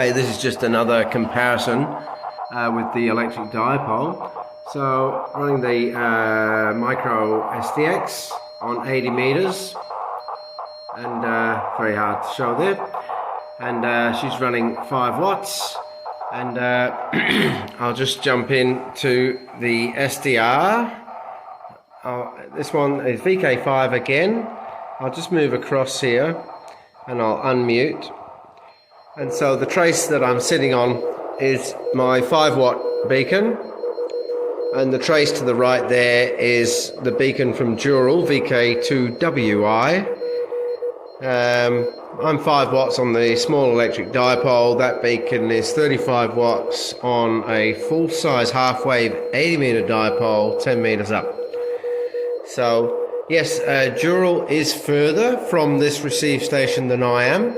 Hey, this is just another comparison with the electric dipole. So running the micro SDX on 80 meters, and very hard to show there. And she's running 5 watts. And I'll just jump into the SDR. This one is VK5 again. I'll just move across here and I'll unmute. And so the trace that I'm sitting on is my 5 watt beacon, and the trace to the right there is the beacon from Dipole VK2WI. I'm 5 watts on the small electric dipole. That beacon is 35 watts on a full size half wave 80 meter dipole 10 meters up. So yes, Dipole is further from this receive station than I am.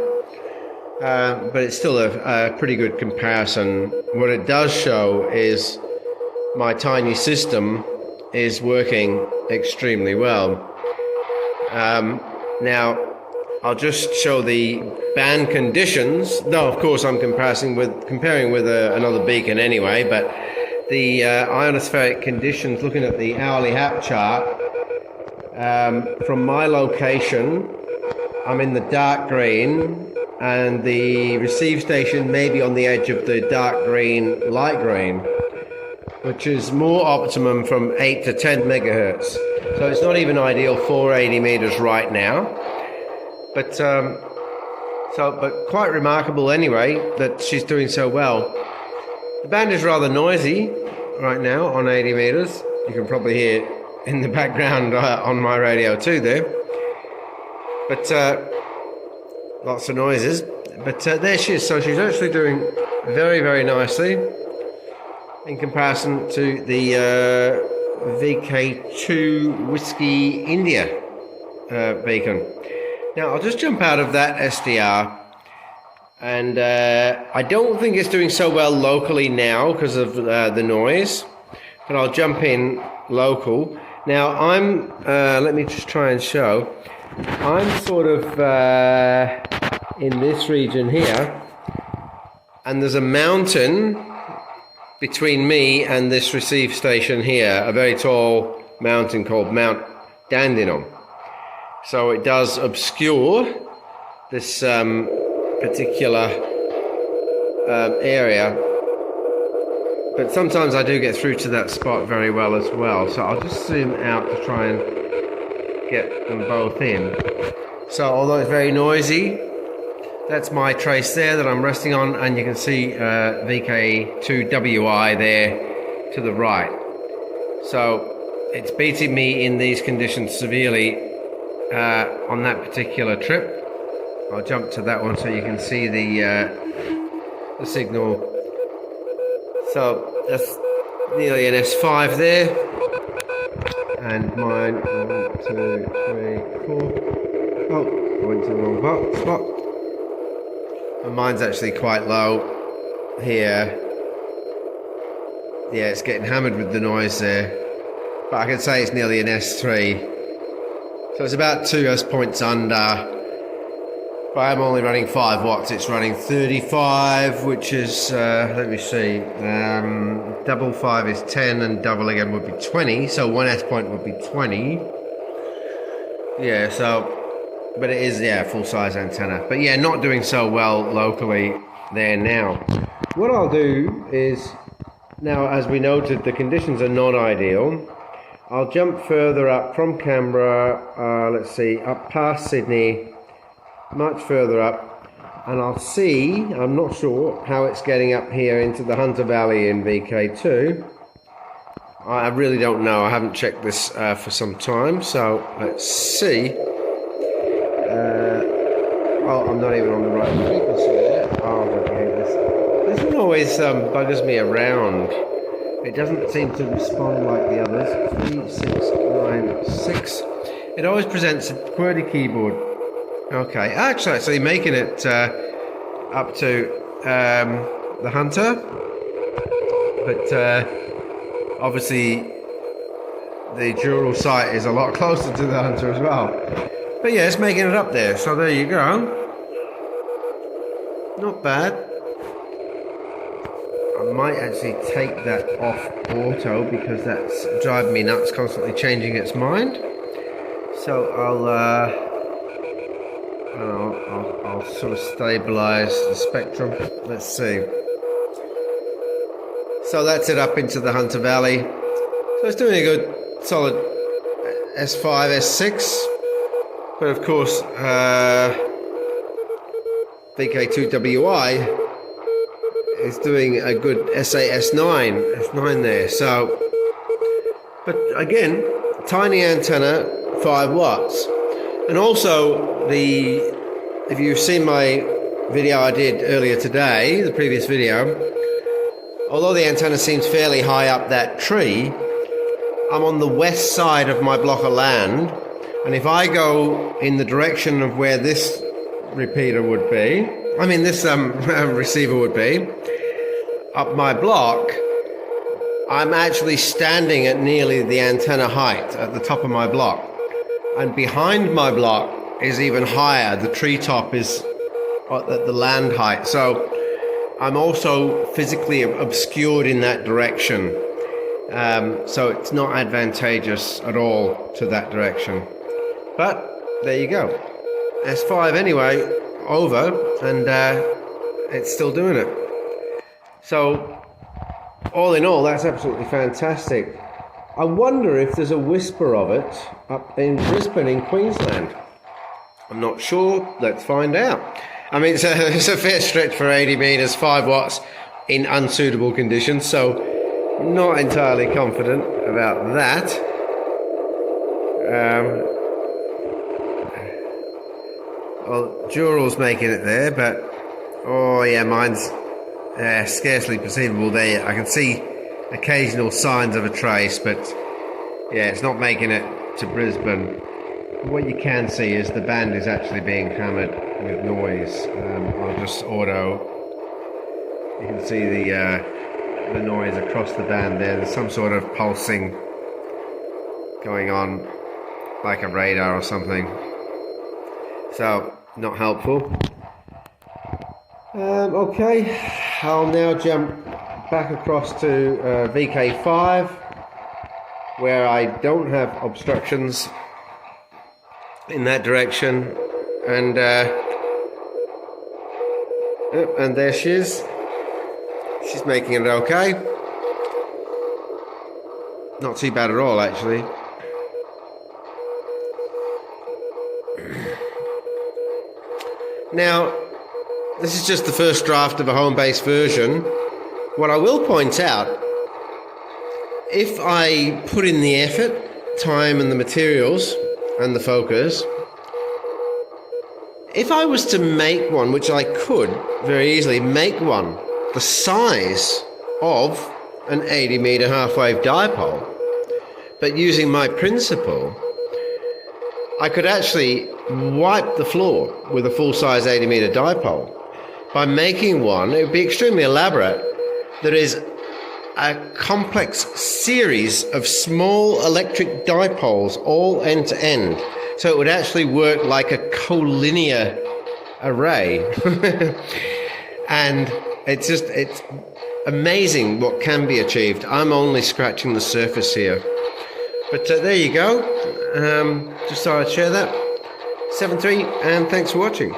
But it's still a pretty good comparison. What it does show is my tiny system is working extremely well. Now, I'll just show the band conditions. No, of course, I'm comparing with another beacon anyway, but the ionospheric conditions, looking at the hourly HAP chart, from my location, I'm in the dark green, and the receive station may be on the edge of the dark green, light green, which is more optimum from 8 to 10 megahertz. So it's not even ideal for 80 meters right now, but quite remarkable anyway that she's doing so well. The band is rather noisy right now on 80 meters. You can probably hear in the background on my radio too there, but lots of noises, but there she is. So she's actually doing very, very nicely in comparison to the VK2 Whiskey India beacon. Now I'll just jump out of that SDR, and I don't think it's doing so well locally now because of the noise, but I'll jump in local. Now I'm, let me just try and show. I'm sort of in this region here, and there's a mountain between me and this receive station here, a very tall mountain called Mount Dandenong. So it does obscure this particular area, but sometimes I do get through to that spot very well as well. So I'll just zoom out to try and get them both in. So although it's very noisy, that's my trace there that I'm resting on, and you can see VK2WI there to the right. So it's beating me in these conditions severely on that particular trip. I'll jump to that one so you can see the signal. So that's nearly an S5 there. And mine, 1, 2, 3, 4. Oh, I went to the wrong spot. And mine's actually quite low here. Yeah, it's getting hammered with the noise there. But I can say it's nearly an S3. So it's about 2 S points under. But I'm only running 5 watts. It's running 35, which is, let me see, double 5 is 10, and double again would be 20, so 1 S point would be 20. Yeah, so, but it is, yeah, full size antenna. But yeah, not doing so well locally there now. What I'll do is, now as we noted, the conditions are not ideal. I'll jump further up from Canberra, let's see, up past Sydney, much further up, and I'll see, I'm not sure how it's getting up here into the Hunter Valley in VK2. I really don't know. I haven't checked this for some time, so let's see. Oh, I'm not even on the right frequency there. Oh, okay, this one always buggers me around. It doesn't seem to respond like the others. 3696. It always presents a QWERTY keyboard. Okay, actually making it up to the Hunter, but obviously the Dipole site is a lot closer to the Hunter as well. But yeah, it's making it up there, so there you go. Not bad. I might actually take that off auto because that's driving me nuts, constantly changing its mind. So I'll sort of stabilize the spectrum. Let's see. So that's it up into the Hunter Valley. So it's doing a good solid S5, S6. But of course, VK2WI is doing a good S8, S9 there. So, but again, tiny antenna, 5 watts. And also, if you've seen my video I did earlier today, the previous video, although the antenna seems fairly high up that tree, I'm on the west side of my block of land, and if I go in the direction of where this repeater would be, this receiver would be, up my block, I'm actually standing at nearly the antenna height at the top of my block. And behind my block is even higher. The treetop is at the land height. So I'm also physically obscured in that direction. So it's not advantageous at all to that direction. But there you go. S5 anyway, over, and it's still doing it. So all in all, that's absolutely fantastic. I wonder if there's a whisper of it up in Brisbane in Queensland. I'm not sure. Let's find out. It's a fair stretch for 80 meters, 5 watts in unsuitable conditions, so not entirely confident about that. Well, Dural's making it there, but oh yeah, mine's scarcely perceivable there yet. I can see occasional signs of a trace, but yeah, it's not making it to Brisbane. What you can see is the band is actually being hammered with noise. I'll just auto. You can see the noise across the band there. There's some sort of pulsing going on, like a radar or something. So, not helpful. Okay, I'll now jump back across to VK5, where I don't have obstructions in that direction, and there she is. She's making it okay. Not too bad at all, actually. Now, this is just the first draft of a home-based version. What I will point out, if I put in the effort, time and the materials and the focus, if I was to make one, which I could very easily make one the size of an 80 meter half-wave dipole, but using my principle, I could actually wipe the floor with a full-size 80 meter dipole. By making one, it would be extremely elaborate. That is a complex series of small electric dipoles, all end to end. So it would actually work like a collinear array. And it's amazing what can be achieved. I'm only scratching the surface here. But there you go. Just thought I'd share that. 7-3, and thanks for watching.